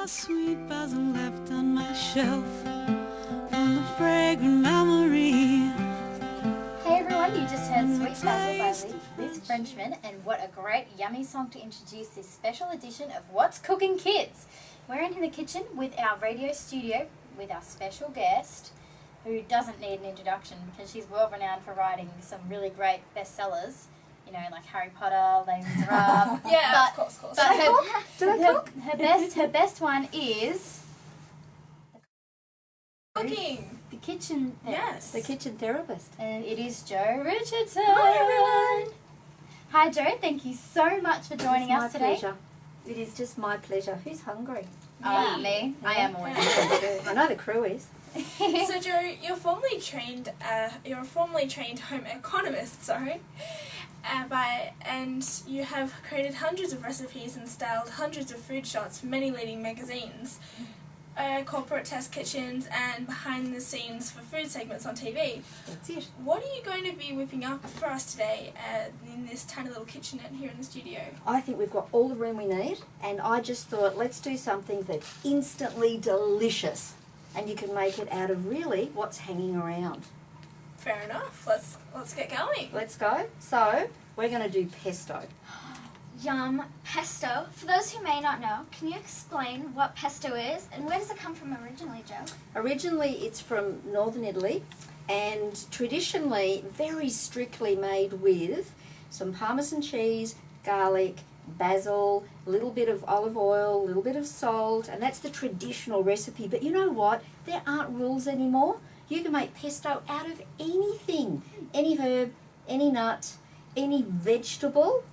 a sweet basil left on my shelf, full of fragrant memory. Hey everyone, you just heard Sweet Basil by Liz Frenchman, and what a great yummy song to introduce this special edition of What's Cooking Kids. We're in the kitchen with our radio studio with our special guest, who doesn't need an introduction because she's world renowned for writing some really great bestsellers, you know, like Harry Potter, Les Miserables. Yeah, of course. But her best one is Cooking. the Kitchen Therapist. Yes. The Kitchen Therapist. And it is Jo Richardson. Hi everyone. Hi Jo, thank you so much for joining us today. Pleasure. It is just my pleasure. Who's hungry? Me. I am always. I know the crew is. So Jo, you're a formally trained home economist, and you have created hundreds of recipes and styled hundreds of food shots for many leading magazines, corporate test kitchens, and behind the scenes for food segments on TV. That's it. What are you going to be whipping up for us today in this tiny little kitchenette here in the studio? I think we've got all the room we need, and I just thought let's do something that's instantly delicious, and you can make it out of really what's hanging around. Fair enough. Let's get going. Let's go. So we're going to do pesto. Yum, pesto. For those who may not know, can you explain what pesto is and where does it come from originally, Jo? Originally it's from northern Italy, and traditionally very strictly made with some Parmesan cheese, garlic, basil, a little bit of olive oil, a little bit of salt, and that's the traditional recipe. But you know what? There aren't rules anymore. You can make pesto out of anything, any herb, any nut, any vegetable,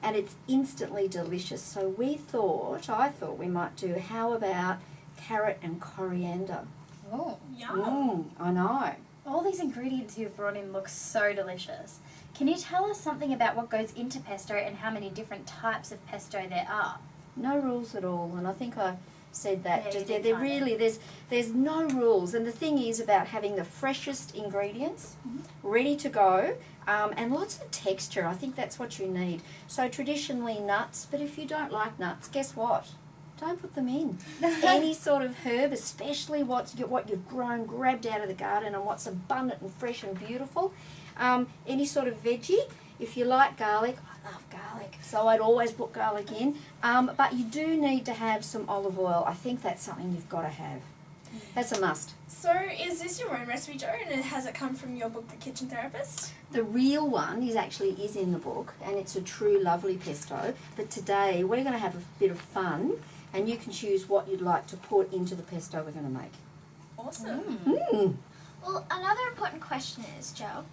and it's instantly delicious. So I thought we might do, how about carrot and coriander? Oh, Yum. I know. all these ingredients you've brought in look so delicious. Can you tell us something about what goes into pesto and how many different types of pesto there are? No rules at all, and I think I said that. Yeah, just you did there kind of. really, there's no rules, and the thing is about having the freshest ingredients ready to go, and lots of texture. I think that's what you need. So traditionally nuts, but if you don't like nuts, guess what? Don't put them in. Any sort of herb, especially what you've grown, grabbed out of the garden, and what's abundant and fresh and beautiful. Any sort of veggie. If you like garlic, I love garlic, so I'd always put garlic in. But you do need to have some olive oil. I think that's something you've got to have. That's a must. So is this your own recipe, Jo, and has it come from your book, The Kitchen Therapist? The real one is in the book, and it's a true lovely pesto. But today we're going to have a bit of fun, and you can choose what you'd like to put into the pesto we're going to make. Awesome. Well, another important question is, Jo,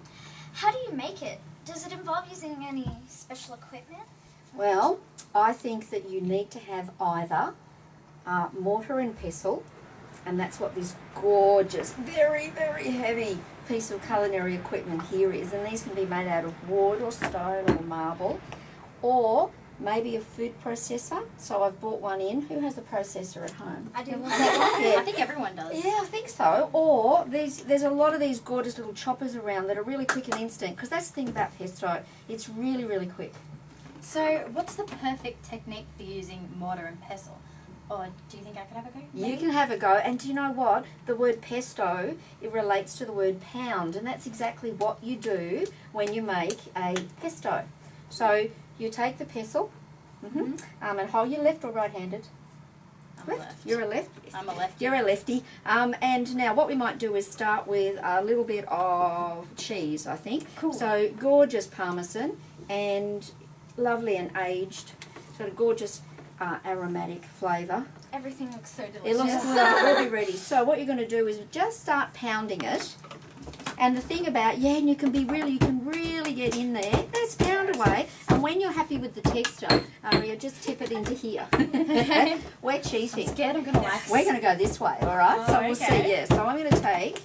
how do you make it? Does it involve using any special equipment? Well, I think that you need to have either mortar and pestle, and that's what this gorgeous, very, very heavy piece of culinary equipment here is, and these can be made out of wood or stone or marble, or maybe a food processor. So I've bought one in. Who has a processor at home? I do. I think everyone does. Yeah, I think so. Or there's a lot of these gorgeous little choppers around that are really quick and instant, because that's the thing about pesto. It's really, really quick. So what's the perfect technique for using mortar and pestle? Or do you think I could have a go? You can have a go, and do you know what? The word pesto, it relates to the word pound, and that's exactly what you do when you make a pesto. So you take the pestle, and hold your left or right-handed? I'm a left. You're a left? I'm a lefty. You're a lefty. And now what we might do is start with a little bit of cheese, I think. Cool. So gorgeous Parmesan and lovely and aged, sort of gorgeous aromatic flavour. Everything looks so delicious. It looks good. We'll be ready. So what you're going to do is just start pounding it. And the thing about, and you can really get in there. Let's pound away. And when you're happy with the texture, Aria, just tip it into here. We're cheating. I'm scared I'm going to like We're going to go this way, all right? So we'll okay. see, yeah. So I'm going to take,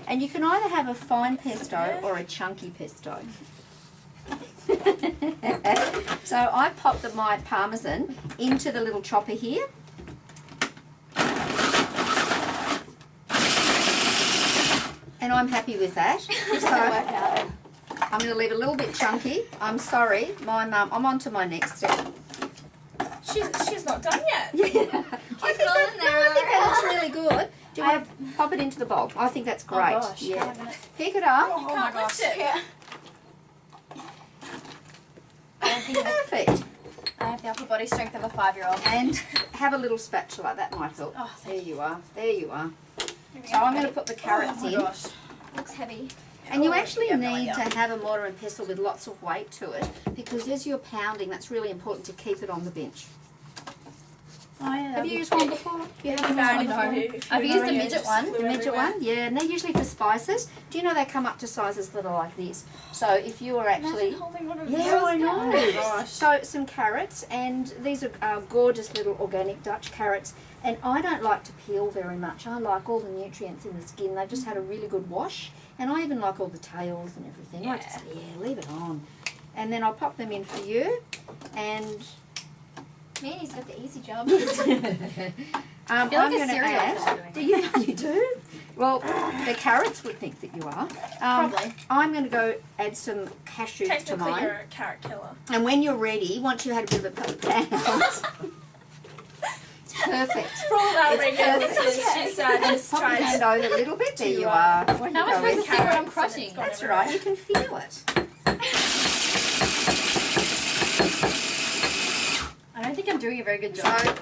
and you can either have a fine pesto or a chunky pesto. So I popped my Parmesan into the little chopper here. And I'm happy with that. So I'm going to leave it a little bit chunky. I'm sorry, I'm on to my next step. she's not done yet. Yeah. Keep going there. I think that looks really good. Do you want to pop it into the bowl? I think that's great. Oh gosh. Yeah. Pick it up. You can't lift it. Yeah. Perfect. I have the upper body strength of a 5-year-old. And have a little spatula. That might help. Oh, There you are. There you are. So I'm going to put the carrots in. gosh. Looks heavy. And you actually Yeah, no need idea. to have a mortar and pestle with lots of weight to it, because as you're pounding, that's really important to keep it on the bench. Oh, yeah, Have you used one before? You haven't No, used one no. before? I've used the midget one. The midget one? Yeah, and they're usually for spices. Do you know they come up to sizes that are like this? So if you were actually... Imagine holding one of Yeah, those I know. guys. Gosh. So some carrots, and these are gorgeous little organic Dutch carrots. And I don't like to peel very much. I like all the nutrients in the skin. They've just had a really good wash. And I even like all the tails and everything. I just, leave it on. And then I'll pop them in for you. And Miani's got the easy job. I feel I'm like a going to cereal add. killer doing Do you know you do? Well, the carrots would think that you are. Probably. I'm going to go add some cashews to Technically, mine. you're a carrot killer. And when you're ready, once you had a bit of a pound, it's perfect. For all of our It's radio perfect. listeners, she's just Pop your tried hand over a little bit. There you to, are. What are you How am I going? supposed to see what I'm carrots and crushing? it's gone That's everywhere. right. You can feel it. I don't think I'm doing a very good job. So,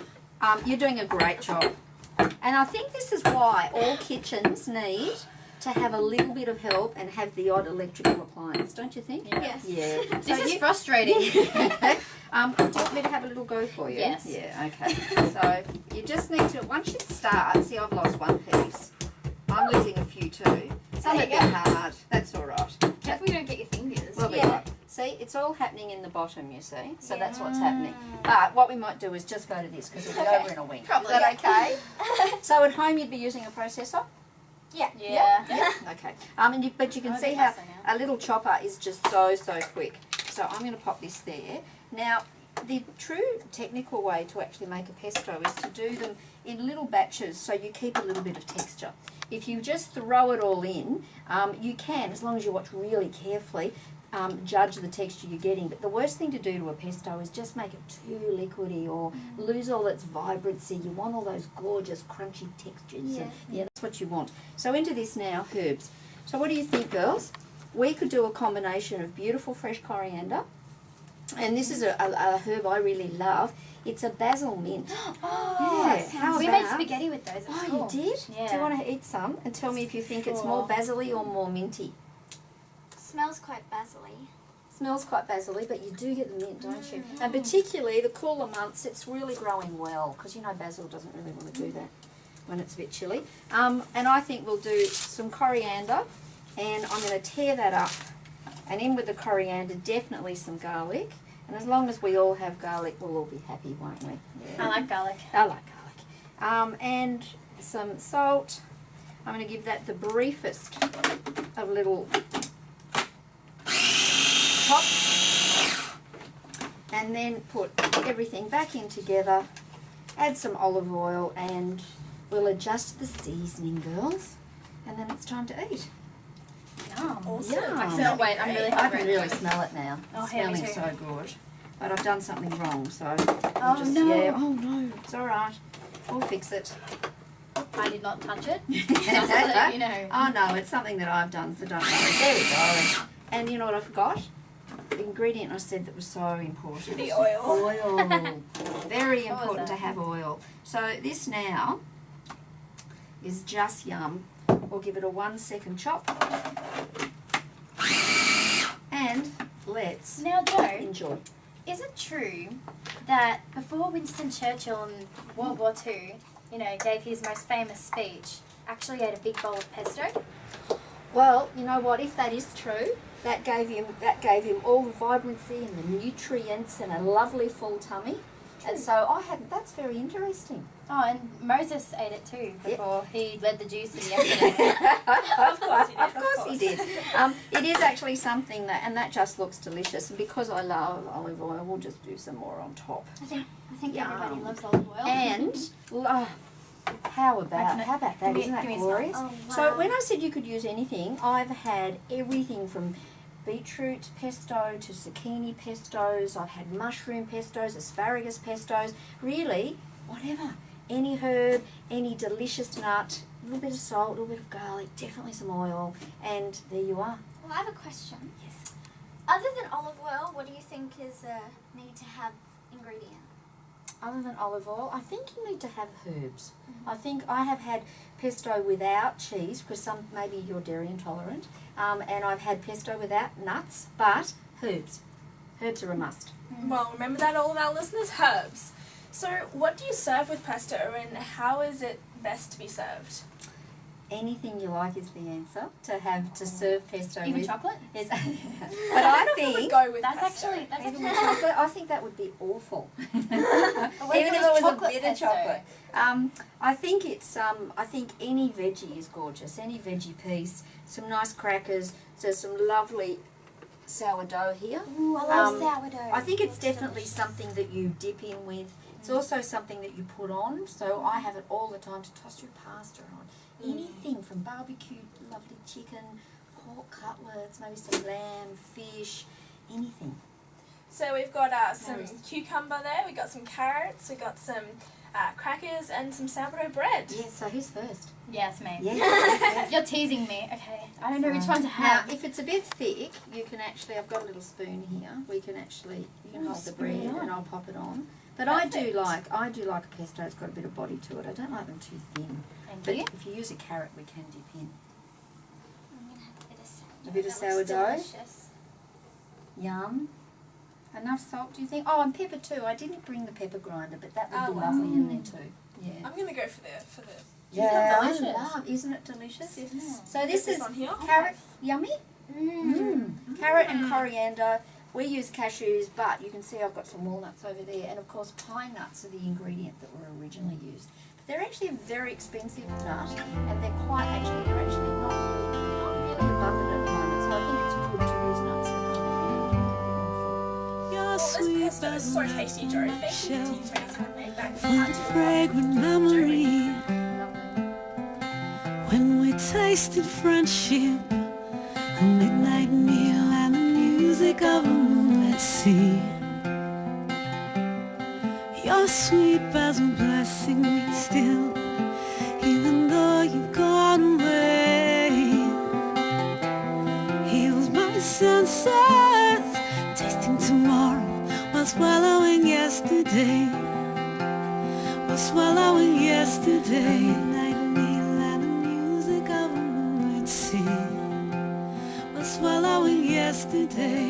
you're doing a great job. And I think this is why all kitchens need to have a little bit of help and have the odd electrical appliance, don't you think? Yes. Yeah. This is frustrating. Do you want me to have a little go for you? Yes. Yeah, okay. So you just need to, once you start, see I've lost one piece. I'm losing a few too. Some There of you them go. hard. That's all right. Careful you don't get your fingers. We'll be Yeah. right. See, it's all happening in the bottom, you see. So that's what's happening. But what we might do is just go to this because it'll be over in a wink. Probably, Is that yeah. okay? So at home you'd be using a processor? Yeah. Yeah. Okay. But you can I see think how that's so now. a little chopper is just so quick. So I'm going to pop this there. Now, the true technical way to actually make a pesto is to do them in little batches so you keep a little bit of texture. If you just throw it all in, you can, as long as you watch really carefully, judge the texture you're getting. But the worst thing to do to a pesto is just make it too liquidy or lose all its vibrancy. You want all those gorgeous crunchy textures. Yeah. Yeah, that's what you want. So into this now, herbs. So what do you think, girls? We could do a combination of beautiful fresh coriander, and this is a herb I really love. It's a basil mint. Yeah, how we about? made spaghetti with those at Oh, school. you did? Yeah. Do you want to eat some and tell me if you think it's more basil-y or more minty? Smells quite basil-y. Smells quite basil-y, but you do get the mint, don't you? And particularly the cooler months, it's really growing well, because you know basil doesn't really want to do that when it's a bit chilly. And I think we'll do some coriander, and I'm going to tear that up. And in with the coriander, definitely some garlic. And as long as we all have garlic, we'll all be happy, won't we? I like garlic. I like garlic. And some salt. I'm going to give that the briefest of little chops. And then put everything back in together. Add some olive oil and we'll adjust the seasoning, girls. And then it's time to eat. Yum. Awesome. Yum. I smell, wait, I'm really I hungry. can really smell it now. Oh, It's yeah, me smelling too. so good. But I've done something wrong, so Oh, I'll just, no. yeah. Oh no, it's all right. We'll fix it. I did not touch it. Just to let you know. Oh no, it's something that I've done, so don't worry. There we go. And you know what I forgot? The ingredient I said that was so important. The oil. Oil. Very What was important to that? have oil. So this now is just yum. We'll give it a 1 second chop. And let's Now, Joe, enjoy. is it true that before Winston Churchill in World War II, gave his most famous speech, actually ate a big bowl of pesto? Well, you know what? If that is true, that gave him all the vibrancy and the nutrients and a lovely full tummy. And so I hadn't. That's very interesting. Oh, and Moses ate it too before he led the Jews to the Exodus. Of course he did. Of course he did. It is actually something that, and that just looks delicious. And because I love olive oil, we'll just do some more on top. I think Yum. everybody loves olive oil. And how about that? Give me Isn't that a glorious? smell. Oh, So wow. when I said you could use anything, I've had everything from beetroot pesto to zucchini pestos. I've had mushroom pestos, asparagus pestos, really whatever. Any herb, any delicious nut, a little bit of salt, a little bit of garlic, definitely some oil, and there you are. Well, I have a question. Yes. Other than olive oil, what do you think is a need to have ingredient? Other than olive oil, I think you need to have herbs. I think I have had pesto without cheese because maybe you're dairy intolerant, and I've had pesto without nuts, but herbs. Herbs are a must. Well, remember that, all of our listeners, herbs. So what do you serve with pesto, and how is it best to be served? Anything you like is the answer to serve pesto Even with. chocolate? Yes. But I think Go with That's pesto. actually even with chocolate, I think that would be awful. Even What if if it it was was a chocolate bit of pesto? chocolate. I think it's I think any veggie is gorgeous. Any veggie piece, some nice crackers, so some lovely sourdough here. Ooh, I love Um, sourdough. I think it's Looks definitely delicious. something that you dip in with. It's also something that you put on. So I have it all the time to toss your pasta on. Anything from barbecued lovely chicken, pork cutlets, maybe some lamb, fish, anything. So we've got some cucumber there, we've got some carrots, we've got some crackers and some sourdough bread. Yes, so who's first? Yes, me. Yes. You're teasing me. Okay. I don't know which one to have. Now, if it's a bit thick, you can actually, I've got a little spoon here. You can hold the bread and I'll pop it on. But I do like a pesto that's got a bit of body to it. I don't like them too thin. Thank But you. if you use a carrot, we can dip in. I'm going to have a bit of sourdough. A bit of That looks sourdough? delicious. Yum. Enough salt, do you think? Oh, and pepper too. I didn't bring the pepper grinder, but that would Oh, be wow. lovely in there too. Yeah. I'm going to go for the Yeah, I delicious. love. Isn't it delicious? Yes. So this Put is on here. carrot, yummy. Carrot and coriander. We use cashews, but you can see I've got some walnuts over there, and of course pine nuts are the ingredient that were originally used. But they're actually a very expensive nut, and they're not really abundant at the moment. So I think it's good to use nuts that Your Well, sweet this pesto is so tasty, Jo. Thank you for shelf teaching us how to make that. full of fragrant memory. When we tasted friendship, a midnight meal and the music of a moonlit sea. Your sweet basil blessing me still, even though you've gone away. Heals my senses, tasting tomorrow while swallowing yesterday. While swallowing yesterday. Night meal and the music of a moonlit sea. While swallowing yesterday.